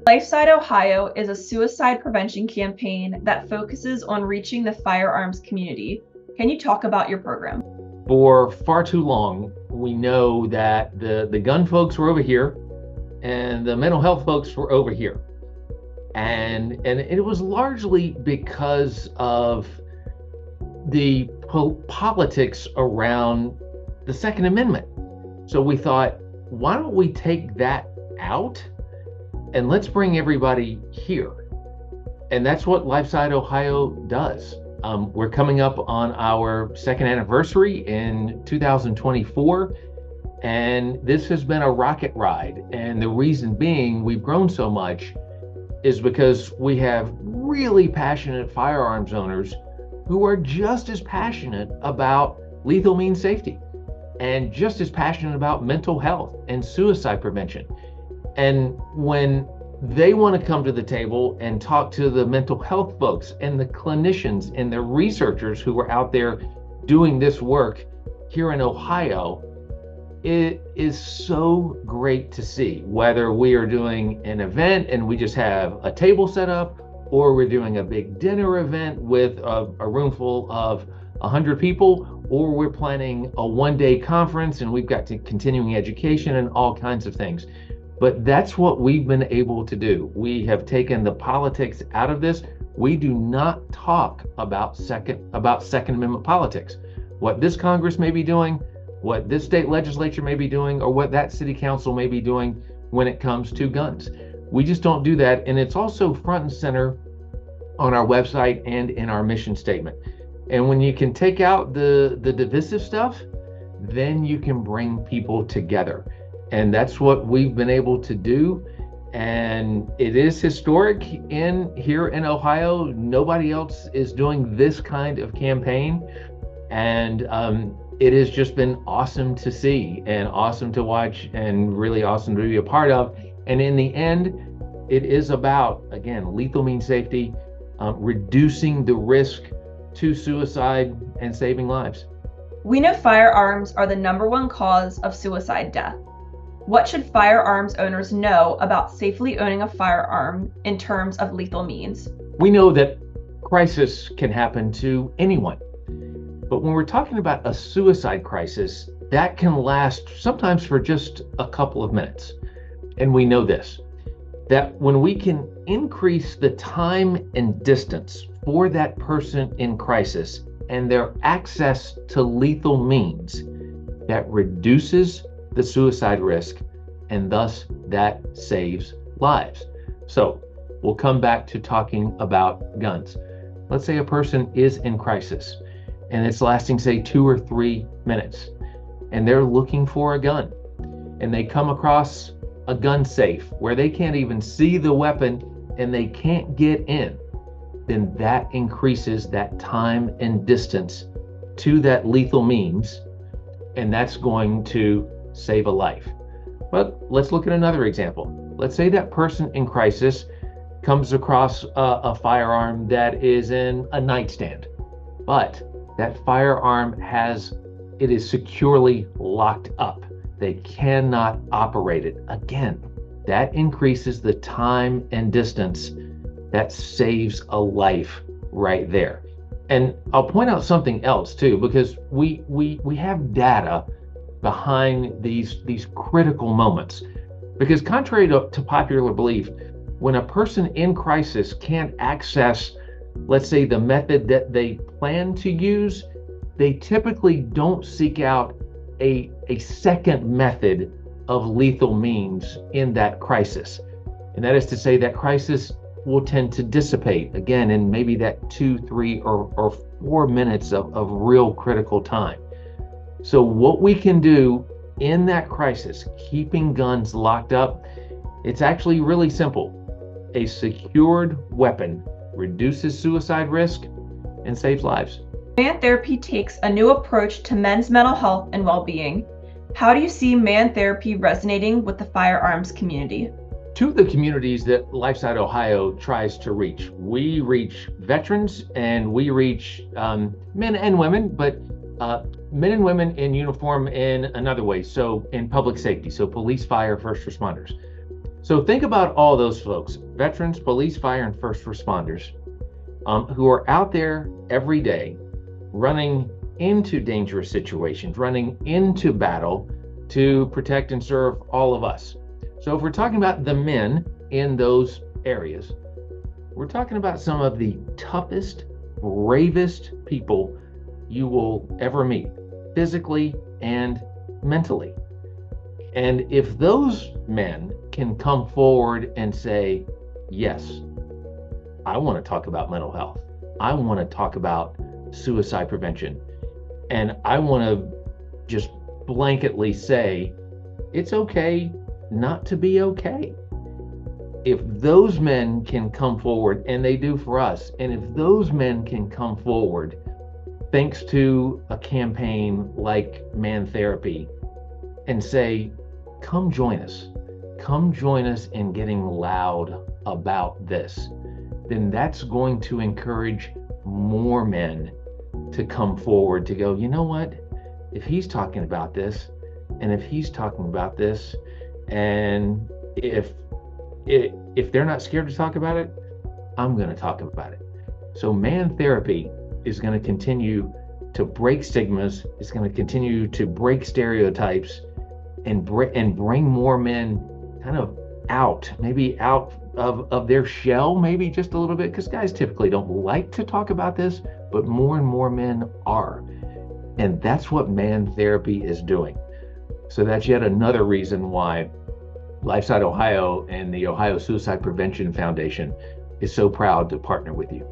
Lifeside Ohio is a suicide prevention campaign that focuses on reaching the firearms community. Can you talk about your program? For far too long, we know that the gun folks were over here and the mental health folks were over here. And it was largely because of the politics around the Second Amendment. So we thought, why don't we take that out and let's bring everybody here? And that's what Lifeside Ohio does. We're coming up on our second anniversary in 2024, and this has been a rocket ride. And the reason being we've grown so much is because we have really passionate firearms owners who are just as passionate about lethal means safety and just as passionate about mental health and suicide prevention. And when they want to come to the table and talk to the mental health folks and the clinicians and the researchers who are out there doing this work here in Ohio, it is so great to see, whether we are doing an event and we just have a table set up, or we're doing a big dinner event with a room full of 100 people, or we're planning a one-day conference and we've got continuing education and all kinds of things. But that's what we've been able to do. We have taken the politics out of this. We do not talk about Second Amendment politics. What this Congress may be doing, what this state legislature may be doing, or what that city council may be doing when it comes to guns. We just don't do that. And it's also front and center on our website and in our mission statement. And when you can take out the divisive stuff, then you can bring people together. And that's what we've been able to do. And it is historic here in Ohio. Nobody else is doing this kind of campaign. And it has just been awesome to see and awesome to watch and really awesome to be a part of. And in the end, it is about, again, lethal means safety, reducing the risk to suicide and saving lives. We know firearms are the #1 cause of suicide death. What should firearms owners know about safely owning a firearm in terms of lethal means? We know that crisis can happen to anyone. But when we're talking about a suicide crisis, that can last sometimes for just a couple of minutes. And we know this, that when we can increase the time and distance for that person in crisis and their access to lethal means, that reduces the suicide risk, and thus that saves lives. So we'll come back to talking about guns. Let's say a person is in crisis and it's lasting, say, 2 or 3 minutes, and they're looking for a gun, and they come across a gun safe where they can't even see the weapon and they can't get in, then that increases that time and distance to that lethal means, and that's going to save a life. But let's look at another example. Let's say that person in crisis comes across a firearm that is in a nightstand, but that firearm is securely locked up. They cannot operate it. Again, that increases the time and distance that saves a life right there. And I'll point out something else too, because we have data behind these critical moments. Because contrary to popular belief, when a person in crisis can't access, let's say, the method that they plan to use, they typically don't seek out a second method of lethal means in that crisis. And that is to say that crisis will tend to dissipate, again, in maybe that 2, 3, or 4 minutes of real critical time. So what we can do in that crisis, keeping guns locked up, it's actually really simple. A secured weapon reduces suicide risk and saves lives. Man Therapy takes a new approach to men's mental health and well-being. How do you see Man Therapy resonating with the firearms community? Two of the communities that Lifeside Ohio tries to reach. We reach veterans and we reach men and women, but men and women in uniform in another way. So in public safety, so police, fire, first responders. So think about all those folks, veterans, police, fire, and first responders, who are out there every day running into dangerous situations, running into battle to protect and serve all of us. So if we're talking about the men in those areas, we're talking about some of the toughest, bravest people you will ever meet, physically and mentally. And if those men can come forward and say, yes, I want to talk about mental health, I want to talk about suicide prevention, and I want to just blanketly say, it's okay not to be okay. If those men can come forward, and they do for us, and if those men can come forward, thanks to a campaign like Man Therapy, and say, come join us in getting loud about this, then that's going to encourage more men to come forward to go, you know what, if he's talking about this, and if he's talking about this, and if they're not scared to talk about it, I'm going to talk about it. So Man Therapy is going to continue to break stigmas. It's going to continue to break stereotypes and bring more men kind of out, maybe out of their shell, maybe just a little bit, because guys typically don't like to talk about this, but more and more men are. And that's what Man Therapy is doing. So that's yet another reason why Lifeside Ohio and the Ohio Suicide Prevention Foundation is so proud to partner with you.